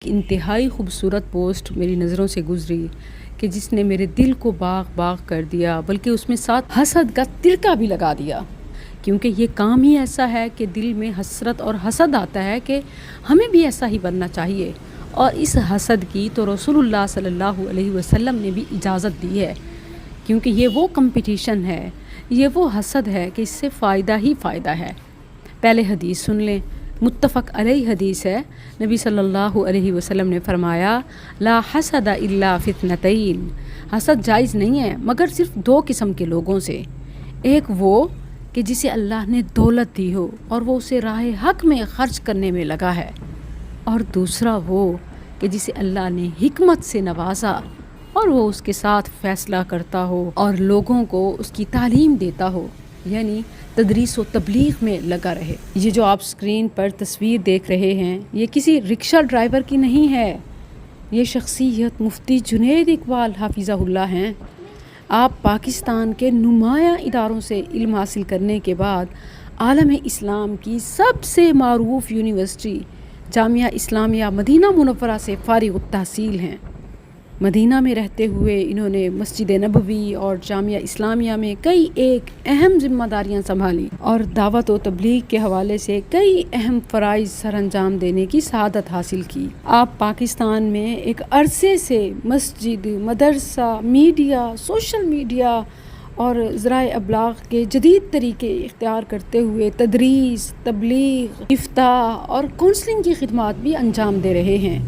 انتہائی خوبصورت پوسٹ میری نظروں سے گزری کہ جس نے میرے دل کو باغ باغ کر دیا، بلکہ اس میں ساتھ حسد کا ترکا بھی لگا دیا، کیونکہ یہ کام ہی ایسا ہے کہ دل میں حسرت اور حسد آتا ہے کہ ہمیں بھی ایسا ہی بننا چاہیے، اور اس حسد کی تو رسول اللہ صلی اللہ علیہ وسلم نے بھی اجازت دی ہے، کیونکہ یہ وہ کمپٹیشن ہے، یہ وہ حسد ہے کہ اس سے فائدہ ہی فائدہ ہے۔ پہلے حدیث سن لیں، متفق علیہ حدیث ہے، نبی صلی اللہ علیہ وسلم نے فرمایا لا حسد الا فی اثنتین، حسد جائز نہیں ہے مگر صرف دو قسم کے لوگوں سے، ایک وہ کہ جسے اللہ نے دولت دی ہو اور وہ اسے راہ حق میں خرچ کرنے میں لگا ہے، اور دوسرا وہ کہ جسے اللہ نے حکمت سے نوازا اور وہ اس کے ساتھ فیصلہ کرتا ہو اور لوگوں کو اس کی تعلیم دیتا ہو، یعنی تدریس و تبلیغ میں لگا رہے۔ یہ جو آپ سکرین پر تصویر دیکھ رہے ہیں یہ کسی رکشہ ڈرائیور کی نہیں ہے، یہ شخصیت مفتی جنید اقبال حافظہ اللہ ہیں۔ آپ پاکستان کے نمایاں اداروں سے علم حاصل کرنے کے بعد عالم اسلام کی سب سے معروف یونیورسٹی جامعہ اسلامیہ مدینہ منورہ سے فارغ التحصیل ہیں۔ مدینہ میں رہتے ہوئے انہوں نے مسجد نبوی اور جامعہ اسلامیہ میں کئی ایک اہم ذمہ داریاں سنبھالی اور دعوت و تبلیغ کے حوالے سے کئی اہم فرائض سر انجام دینے کی سعادت حاصل کی۔ آپ پاکستان میں ایک عرصے سے مسجد، مدرسہ، میڈیا، سوشل میڈیا اور ذرائع ابلاغ کے جدید طریقے اختیار کرتے ہوئے تدریس، تبلیغ، افتاء اور کونسلنگ کی خدمات بھی انجام دے رہے ہیں،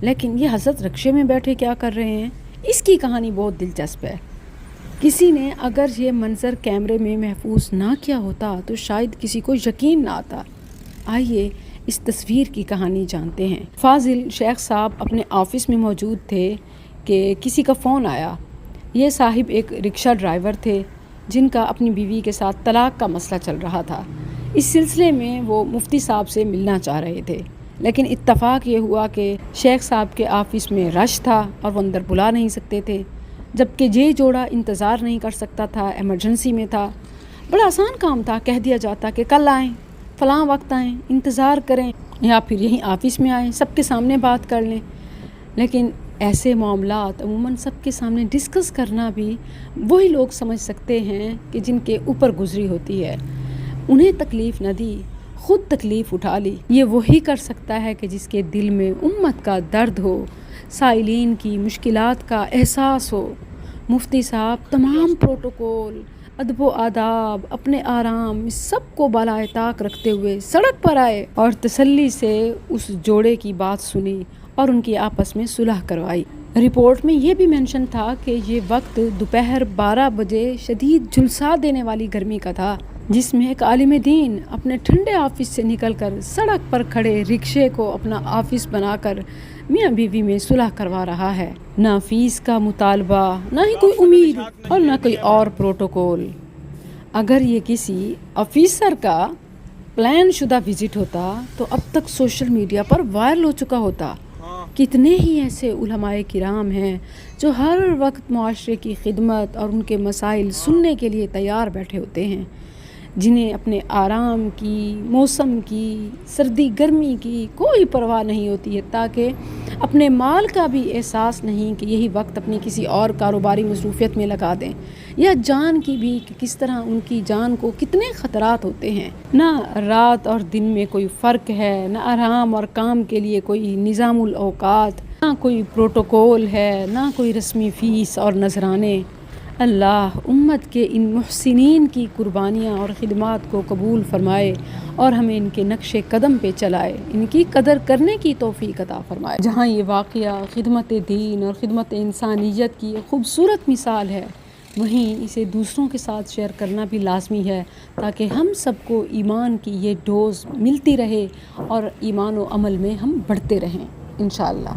لیکن یہ حضرت رکشے میں بیٹھے کیا کر رہے ہیں؟ اس کی کہانی بہت دلچسپ ہے۔ کسی نے اگر یہ منظر کیمرے میں محفوظ نہ کیا ہوتا تو شاید کسی کو یقین نہ آتا۔ آئیے اس تصویر کی کہانی جانتے ہیں۔ فاضل شیخ صاحب اپنے آفس میں موجود تھے کہ کسی کا فون آیا۔ یہ صاحب ایک رکشہ ڈرائیور تھے جن کا اپنی بیوی کے ساتھ طلاق کا مسئلہ چل رہا تھا۔ اس سلسلے میں وہ مفتی صاحب سے ملنا چاہ رہے تھے، لیکن اتفاق یہ ہوا کہ شیخ صاحب کے آفس میں رش تھا اور وہ اندر بلا نہیں سکتے تھے، جبکہ یہ جوڑا انتظار نہیں کر سکتا تھا، ایمرجنسی میں تھا۔ بڑا آسان کام تھا، کہہ دیا جاتا کہ کل آئیں، فلاں وقت آئیں، انتظار کریں، یا پھر یہیں آفس میں آئیں، سب کے سامنے بات کر لیں۔ لیکن ایسے معاملات عموماً سب کے سامنے ڈسکس کرنا بھی وہی لوگ سمجھ سکتے ہیں کہ جن کے اوپر گزری ہوتی ہے، انہیں تکلیف نہ دی، خود تکلیف اٹھا لی۔ یہ وہی کر سکتا ہے کہ جس کے دل میں امت کا درد ہو، سائلین کی مشکلات کا احساس ہو۔ مفتی صاحب تمام پروٹوکول، ادب و آداب، اپنے آرام، اس سب کو بالائے طاق رکھتے ہوئے سڑک پر آئے اور تسلی سے اس جوڑے کی بات سنی اور ان کی آپس میں صلح کروائی۔ رپورٹ میں یہ بھی مینشن تھا کہ یہ وقت دوپہر 12 بجے شدید جھلسا دینے والی گرمی کا تھا، جس میں ایک عالم دین اپنے ٹھنڈے آفس سے نکل کر سڑک پر کھڑے رکشے کو اپنا آفس بنا کر میاں بیوی میں صلح کروا رہا ہے۔ نہ فیس کا مطالبہ، نہ ہی کوئی امید اور نہ کوئی اور پروٹوکول۔ اگر یہ کسی آفیسر کا پلان شدہ وزٹ ہوتا تو اب تک سوشل میڈیا پر وائرل ہو چکا ہوتا۔ کتنے ہی ایسے علماء کرام ہیں جو ہر وقت معاشرے کی خدمت اور ان کے مسائل سننے کے لیے تیار بیٹھے ہوتے ہیں، جنہیں اپنے آرام کی، موسم کی، سردی گرمی کی کوئی پرواہ نہیں ہوتی ہے، تاکہ اپنے مال کا بھی احساس نہیں کہ یہی وقت اپنی کسی اور کاروباری مصروفیت میں لگا دیں، یا جان کی بھی کہ کس طرح ان کی جان کو کتنے خطرات ہوتے ہیں۔ نہ رات اور دن میں کوئی فرق ہے، نہ آرام اور کام کے لیے کوئی نظام الاوقات، نہ کوئی پروٹوکول ہے، نہ کوئی رسمی فیس اور نذرانے۔ اللہ امت کے ان محسنین کی قربانیاں اور خدمات کو قبول فرمائے اور ہمیں ان کے نقش قدم پہ چلائے، ان کی قدر کرنے کی توفیق عطا فرمائے۔ جہاں یہ واقعہ خدمت دین اور خدمت انسانیت کی ایک خوبصورت مثال ہے، وہیں اسے دوسروں کے ساتھ شیئر کرنا بھی لازمی ہے، تاکہ ہم سب کو ایمان کی یہ ڈوز ملتی رہے اور ایمان و عمل میں ہم بڑھتے رہیں انشاءاللہ۔